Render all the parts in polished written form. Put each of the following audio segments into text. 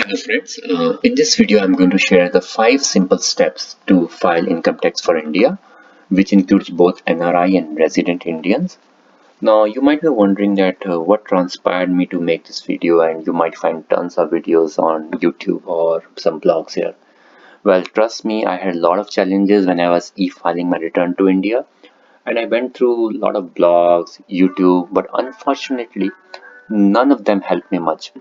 Hello friends, in this video I'm going to share the 5 simple steps to file income tax for India, which includes both NRI and resident Indians. Now you might be wondering that what transpired me to make this video, and you might find tons of videos on YouTube or some blogs here. Well, trust me, I had a lot of challenges when I was e-filing my return to India, and I went through a lot of blogs, YouTube, but unfortunately none of them helped me much.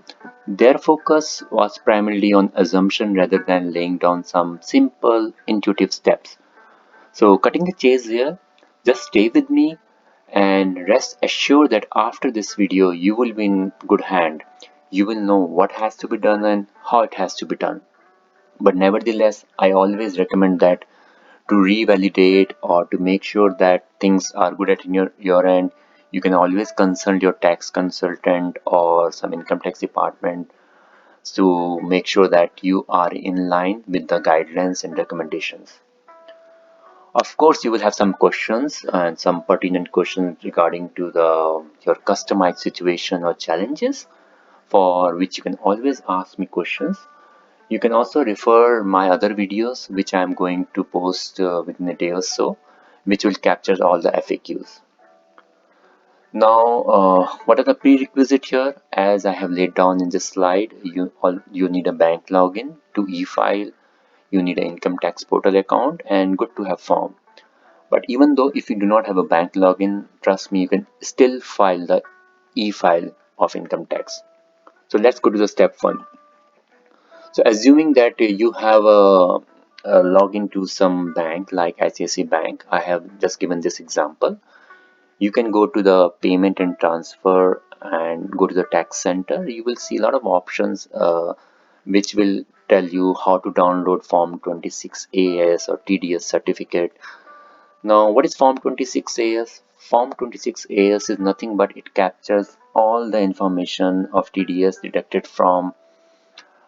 Their focus was primarily on assumption rather than laying down some simple, intuitive steps. So, cutting the chase here, just stay with me and rest assured that after this video, you will be in good hand. You will know what has to be done and how it has to be done. But nevertheless, I always recommend that to revalidate or to make sure that things are good at your end, you can always consult your tax consultant or some income tax department to make sure that you are in line with the guidelines and recommendations. Of course, you will have some questions and some pertinent questions regarding to your customized situation or challenges, for which you can always ask me questions. You can also refer my other videos, which I am going to post within a day or so, which will capture all the FAQs. Now, what are the prerequisites here? As I have laid down in this slide, you need a bank login to e-file, you need an income tax portal account, and good to have form. But even though if you do not have a bank login, trust me, you can still file the e-file of income tax. So let's go to the step 1. So assuming that you have a login to some bank like ICICI Bank, I have just given this example. You can go to the payment and transfer and go to the tax center. You will see a lot of options which will tell you how to download Form 26AS or TDS certificate. Now, what is Form 26AS? Form 26AS is nothing but it captures all the information of TDS deducted from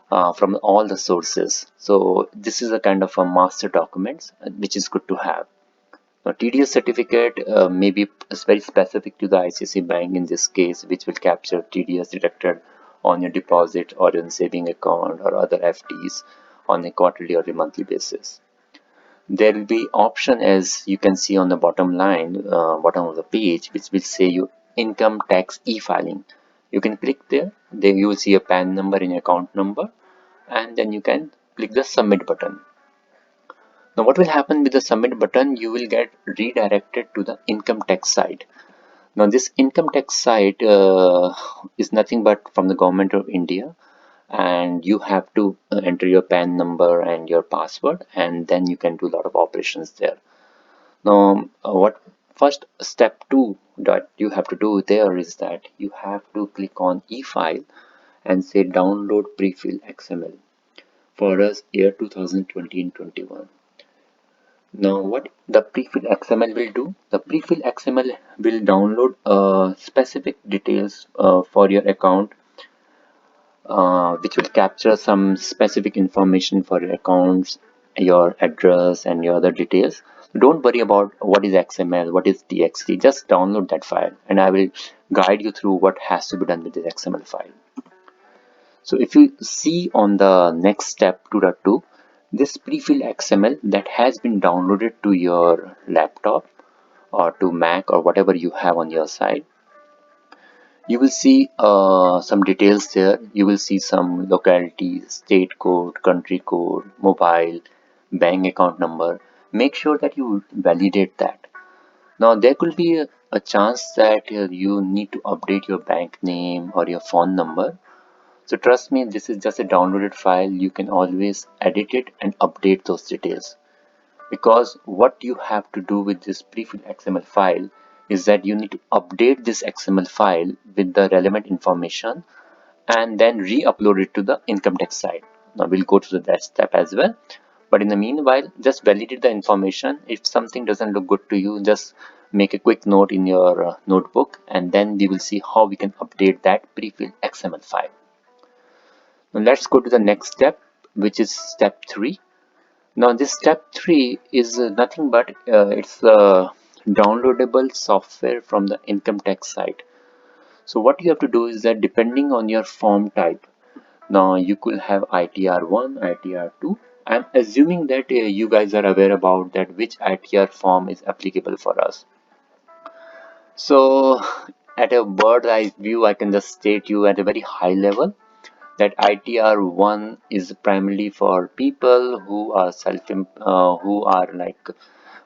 all the sources. So this is a kind of a master document which is good to have. Now, TDS certificate may be very specific to the ICICI Bank in this case, which will capture TDS deducted on your deposit or your saving account or other FDs on a quarterly or a monthly basis. There will be option, as you can see on the bottom line, bottom of the page, which will say you income tax e-filing. You can click there. Then you will see a PAN number and account number, and then you can click the submit button. Now what will happen with the submit button? You will get redirected to the income tax site. Now this income tax site is nothing but from the government of India, and you have to enter your PAN number and your password, and then you can do a lot of operations there. Now what first step 2 that you have to do there is that you have to click on e-file and say download prefill XML for us year 2020 and 21. Now what the prefill XML will do, the prefill XML will download specific details for your account, which will capture some specific information for your accounts, your address and your other details. Don't worry about what is XML, what is TXT, just download that file and I will guide you through what has to be done with this XML file. So if you see on the next step 2.2, this prefill XML that has been downloaded to your laptop or to Mac or whatever you have on your side, you will see some details there. You will see some locality, state code, country code, mobile, bank account number. Make sure that you validate that. Now there could be a chance that you need to update your bank name or your phone number. So trust me, this is just a downloaded file. You can always edit it and update those details. Because what you have to do with this prefill XML file is that you need to update this XML file with the relevant information and then re-upload it to the income tax site. Now we'll go to that step as well. But in the meanwhile, just validate the information. If something doesn't look good to you, just make a quick note in your notebook, and then we will see how we can update that prefill XML file. Now let's go to the next step, which is step 3. Now this step 3 is nothing but it's a downloadable software from the income tax site. So what you have to do is that depending on your form type, Now you could have ITR1, ITR2. I'm assuming that you guys are aware about that which ITR form is applicable for us. So at a bird's eye view, I can just state you at a very high level that ITR1 is primarily for people who are who are like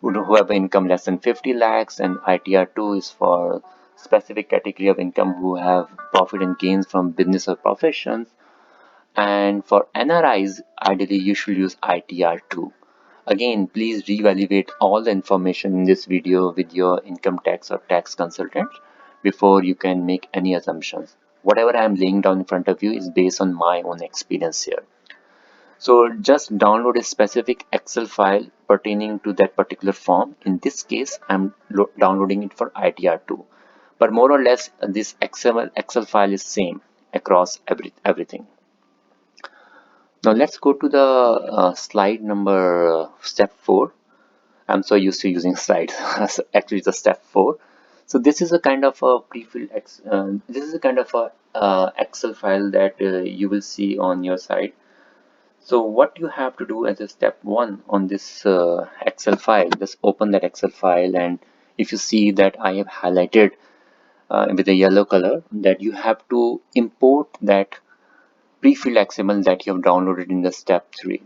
who have income less than 50 lakhs, and ITR2 is for specific category of income who have profit and gains from business or professions. And for NRIs, ideally you should use ITR2. Again, please reevaluate all the information in this video with your income tax or tax consultant before you can make any assumptions. Whatever I am laying down in front of you is based on my own experience here. So just download a specific Excel file pertaining to that particular form. In this case, I'm downloading it for ITR2. But more or less, this Excel file is same across everything. Now let's go to the slide number step 4. I'm so used to using slides. So actually, it's a step 4. So this is a kind of a pre-filled this is a kind of a Excel file that you will see on your side. So what you have to do as a step 1 on this Excel file, just open that Excel file, and if you see that I have highlighted with a yellow color, that you have to import that pre-filled XML that you have downloaded in the step 3.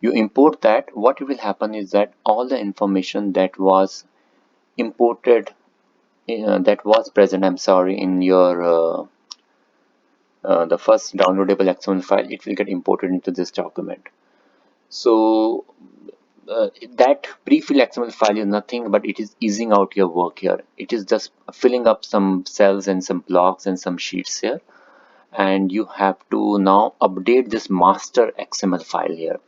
You import that. What will happen is that all the information that was imported, that was present, I'm sorry, in your the first downloadable XML file, it will get imported into this document. So that pre-fill XML file is nothing but it is easing out your work here. It is just filling up some cells and some blocks and some sheets here, and you have to now update this master XML file here.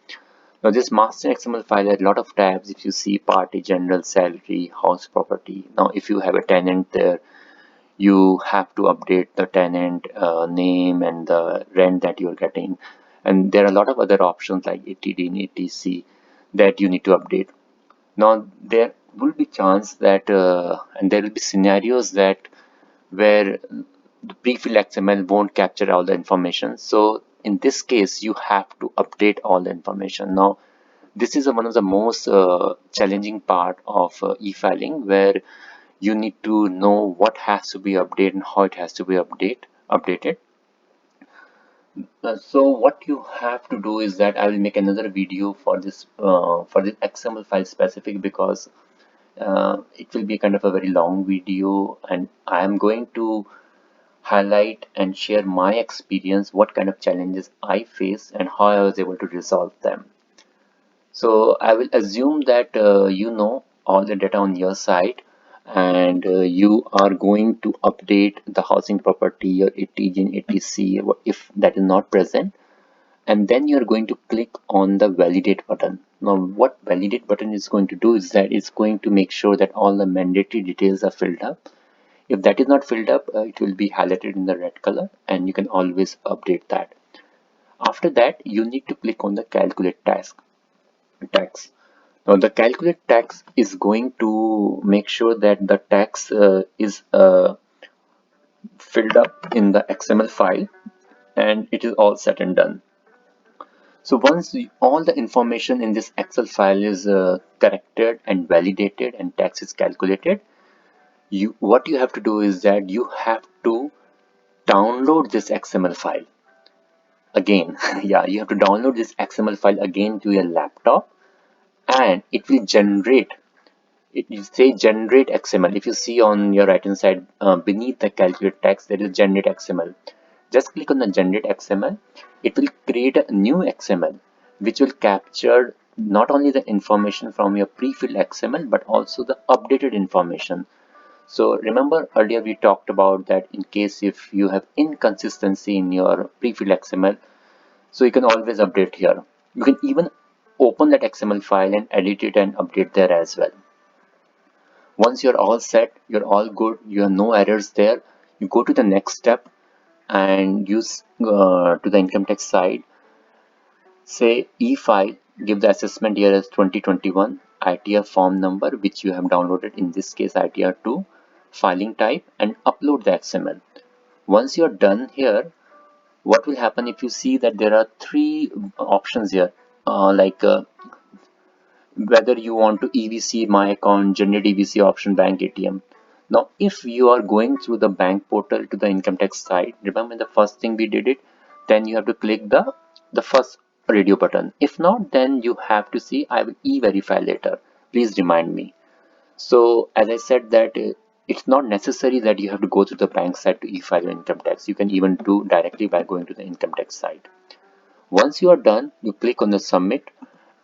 Now this master XML file has a lot of tabs. If you see party, general, salary, house, property. Now if you have a tenant there, you have to update the tenant name and the rent that you're getting. And there are a lot of other options like ETD and ETC that you need to update. Now there will be chance that and there will be scenarios that where the pre-filled XML won't capture all the information. So in this case, you have to update all the information. Now this is one of the most challenging part of e-filing, where you need to know what has to be updated and how it has to be updated. So what you have to do is that I will make another video for this XML file specific, because it will be kind of a very long video, and I am going to highlight and share my experience, what kind of challenges I face and how I was able to resolve them. So I will assume that you know all the data on your side, and you are going to update the housing property, your ETG and ETC if that is not present, and then you're going to click on the validate button. Now what validate button is going to do is that it's going to make sure that all the mandatory details are filled up. If that is not filled up, it will be highlighted in the red color, and you can always update that. After that, you need to click on the calculate tax. Now the calculate tax is going to make sure that the tax is filled up in the XML file, and it is all set and done. So once all the information in this Excel file is corrected and validated and tax is calculated, what you have to do is that you have to download this XML file again. Yeah, you have to download this XML file again to your laptop, and it will generate. It will say generate XML. If you see on your right hand side beneath the calculate text, there is generate XML. Just click on the generate XML. It will create a new XML which will capture not only the information from your pre-filled XML but also the updated information. So remember earlier we talked about that in case if you have inconsistency in your pre-filled XML, so you can always update here. You can even open that XML file and edit it and update there as well. Once you're all set, you're all good, you have no errors there, you go to the next step and use to the income tax side, say e-file, give the assessment year as 2021, ITR form number which you have downloaded, in this case ITR2, filing type, and upload the XML. Once you're done here, What will happen if you see that there are three options here, whether you want to EVC my account, generate EVC option, bank ATM. Now, if you are going through the bank portal to the income tax site, remember the first thing we did it, then you have to click the first radio button. If not, then you have to see I will e-verify later. Please remind me. So as I said that it's not necessary that you have to go through the bank site to e-file your income tax. You can even do directly by going to the income tax site. Once you are done, you click on the submit,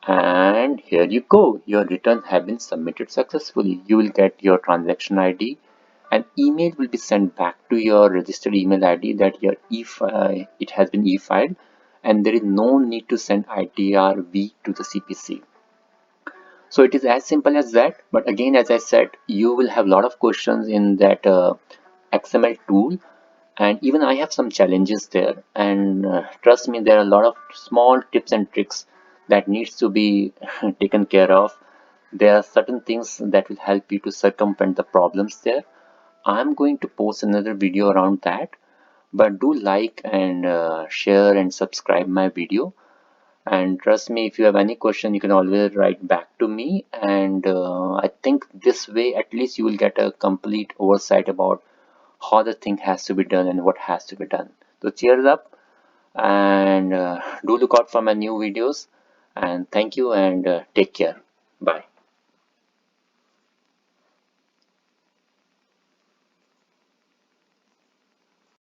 and here you go. Your return have been submitted successfully. You will get your transaction ID. An email will be sent back to your registered email ID that it has been e-filed, and there is no need to send ITR V to the CPC. So it is as simple as that. But again, as I said, you will have a lot of questions in that XML tool, and even I have some challenges there. And trust me, there are a lot of small tips and tricks that needs to be taken care of. There are certain things that will help you to circumvent the problems there. I'm going to post another video around that, but do like and share and subscribe my video. And trust me, if you have any question, you can always write back to me. And I think this way, at least you will get a complete oversight about how the thing has to be done and what has to be done. So cheers up, and do look out for my new videos. And thank you, and take care. Bye.